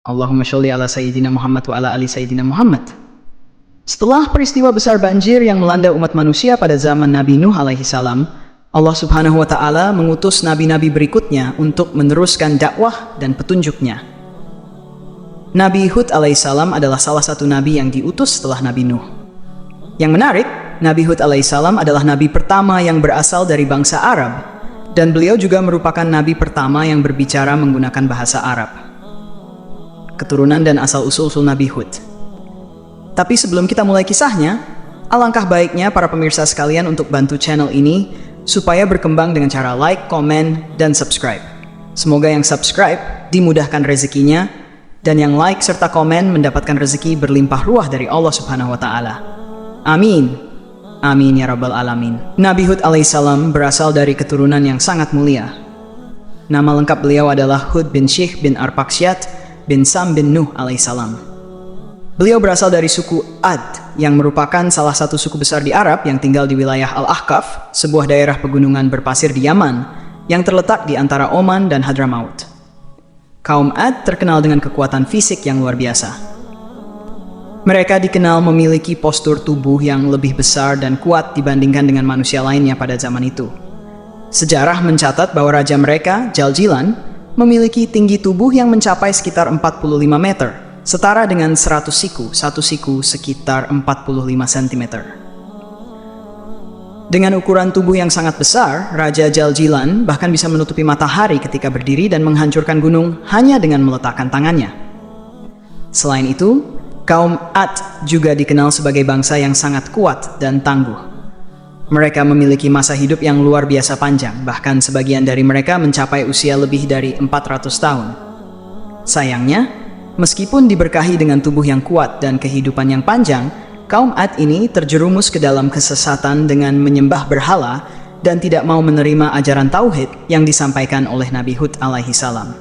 Allahumma sholli ala Sayyidina Muhammad wa ala ali Sayyidina Muhammad. Setelah peristiwa besar banjir yang melanda umat manusia pada zaman Nabi Nuh alaihi salam, Allah subhanahu wa ta'ala mengutus nabi-nabi berikutnya untuk meneruskan dakwah dan petunjuknya. Nabi Hud alaihi salam adalah salah satu nabi yang diutus setelah Nabi Nuh. Yang menarik, Nabi Hud alaihi salam adalah nabi pertama yang berasal dari bangsa Arab, dan beliau juga merupakan nabi pertama yang berbicara menggunakan bahasa Arab. Keturunan dan asal-usul Nabi Hud. Tapi sebelum kita mulai kisahnya, alangkah baiknya para pemirsa sekalian untuk bantu channel ini supaya berkembang dengan cara like, komen, dan subscribe. Semoga yang subscribe dimudahkan rezekinya, dan yang like serta komen mendapatkan rezeki berlimpah ruah dari Allah subhanahu wa ta'ala. Amin. Amin ya rabbal alamin. Nabi Hud alaihissalam berasal dari keturunan yang sangat mulia. Nama lengkap beliau adalah Hud bin Syih bin Arpaksyad bin Sam bin Nuh alaihissalam. Beliau berasal dari suku Ad, yang merupakan salah satu suku besar di Arab yang tinggal di wilayah Al-Ahqaf, sebuah daerah pegunungan berpasir di Yaman, yang terletak di antara Oman dan Hadramaut. Kaum Ad terkenal dengan kekuatan fisik yang luar biasa. Mereka dikenal memiliki postur tubuh yang lebih besar dan kuat dibandingkan dengan manusia lainnya pada zaman itu. Sejarah mencatat bahwa raja mereka, Jaljilan, memiliki tinggi tubuh yang mencapai sekitar 45 meter, setara dengan 100 siku, satu siku sekitar 45 cm. Dengan ukuran tubuh yang sangat besar, Raja Jaljilan bahkan bisa menutupi matahari ketika berdiri dan menghancurkan gunung hanya dengan meletakkan tangannya. Selain itu, kaum Ad juga dikenal sebagai bangsa yang sangat kuat dan tangguh. Mereka memiliki masa hidup yang luar biasa panjang, bahkan sebagian dari mereka mencapai usia lebih dari 400 tahun. Sayangnya, meskipun diberkahi dengan tubuh yang kuat dan kehidupan yang panjang, kaum Ad ini terjerumus ke dalam kesesatan dengan menyembah berhala dan tidak mau menerima ajaran tauhid yang disampaikan oleh Nabi Hud alaihi salam.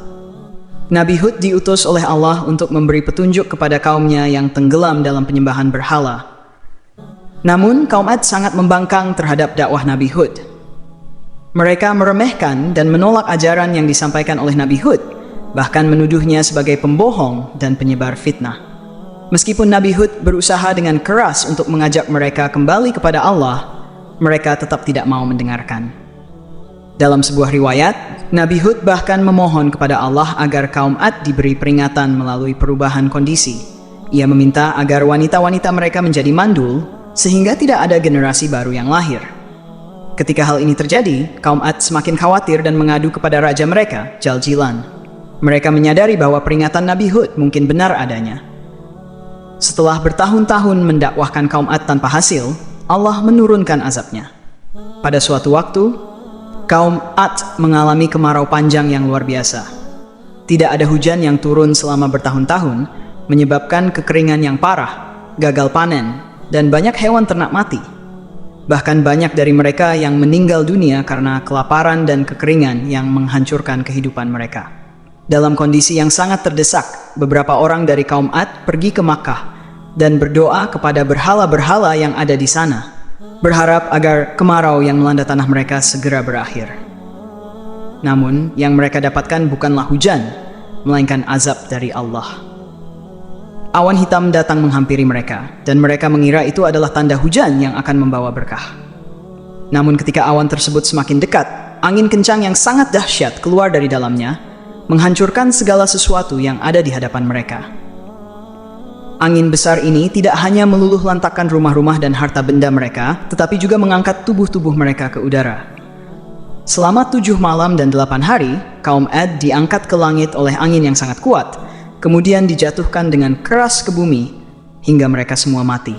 Nabi Hud diutus oleh Allah untuk memberi petunjuk kepada kaumnya yang tenggelam dalam penyembahan berhala. Namun, kaum Ad sangat membangkang terhadap dakwah Nabi Hud. Mereka meremehkan dan menolak ajaran yang disampaikan oleh Nabi Hud, bahkan menuduhnya sebagai pembohong dan penyebar fitnah. Meskipun Nabi Hud berusaha dengan keras untuk mengajak mereka kembali kepada Allah, mereka tetap tidak mau mendengarkan. Dalam sebuah riwayat, Nabi Hud bahkan memohon kepada Allah agar kaum Ad diberi peringatan melalui perubahan kondisi. Ia meminta agar wanita-wanita mereka menjadi mandul, sehingga tidak ada generasi baru yang lahir. Ketika hal ini terjadi, kaum Ad semakin khawatir dan mengadu kepada raja mereka, Jaljilan. Mereka menyadari bahwa peringatan Nabi Hud mungkin benar adanya. Setelah bertahun-tahun mendakwahkan kaum Ad tanpa hasil, Allah menurunkan azabnya. Pada suatu waktu, kaum Ad mengalami kemarau panjang yang luar biasa. Tidak ada hujan yang turun selama bertahun-tahun, menyebabkan kekeringan yang parah, gagal panen, dan banyak hewan ternak mati. Bahkan banyak dari mereka yang meninggal dunia karena kelaparan dan kekeringan yang menghancurkan kehidupan mereka. Dalam kondisi yang sangat terdesak, beberapa orang dari kaum Ad pergi ke Makkah dan berdoa kepada berhala-berhala yang ada di sana, berharap agar kemarau yang melanda tanah mereka segera berakhir. Namun, yang mereka dapatkan bukanlah hujan, melainkan azab dari Allah. Awan hitam datang menghampiri mereka, dan mereka mengira itu adalah tanda hujan yang akan membawa berkah. Namun ketika awan tersebut semakin dekat, angin kencang yang sangat dahsyat keluar dari dalamnya, menghancurkan segala sesuatu yang ada di hadapan mereka. Angin besar ini tidak hanya meluluh lantakkan rumah-rumah dan harta benda mereka, tetapi juga mengangkat tubuh-tubuh mereka ke udara. Selama 7 malam dan 8 hari, kaum Ad diangkat ke langit oleh angin yang sangat kuat, kemudian dijatuhkan dengan keras ke bumi, hingga mereka semua mati.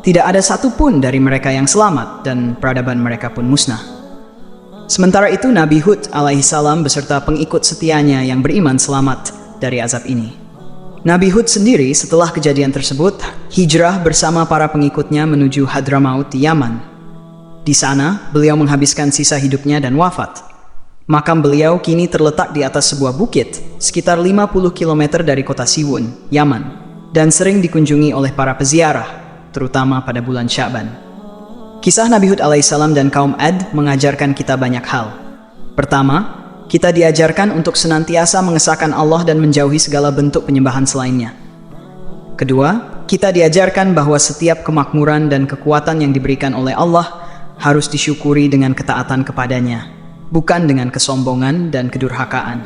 Tidak ada satupun dari mereka yang selamat, dan peradaban mereka pun musnah. Sementara itu, Nabi Hud alaihissalam beserta pengikut setianya yang beriman selamat dari azab ini. Nabi Hud sendiri setelah kejadian tersebut, hijrah bersama para pengikutnya menuju Hadramaut di Yaman. Di sana, beliau menghabiskan sisa hidupnya dan wafat. Makam beliau kini terletak di atas sebuah bukit, sekitar 50 km dari kota Siwun, Yaman, dan sering dikunjungi oleh para peziarah, terutama pada bulan Sya'ban. Kisah Nabi Hud alaihissalam dan kaum Ad mengajarkan kita banyak hal. Pertama, kita diajarkan untuk senantiasa mengesahkan Allah dan menjauhi segala bentuk penyembahan selainnya. Kedua, kita diajarkan bahwa setiap kemakmuran dan kekuatan yang diberikan oleh Allah harus disyukuri dengan ketaatan kepadanya, bukan dengan kesombongan dan kedurhakaan.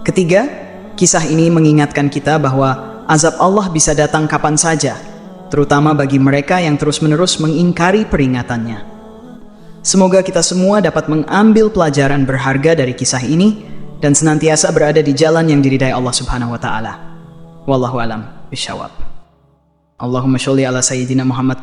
Ketiga, kisah ini mengingatkan kita bahwa azab Allah bisa datang kapan saja, terutama bagi mereka yang terus-menerus mengingkari peringatannya. Semoga kita semua dapat mengambil pelajaran berharga dari kisah ini dan senantiasa berada di jalan yang diridai Allah Subhanahu wa taala. Wallahu alam bishawab. Allahumma sholli ala sayyidina Muhammad.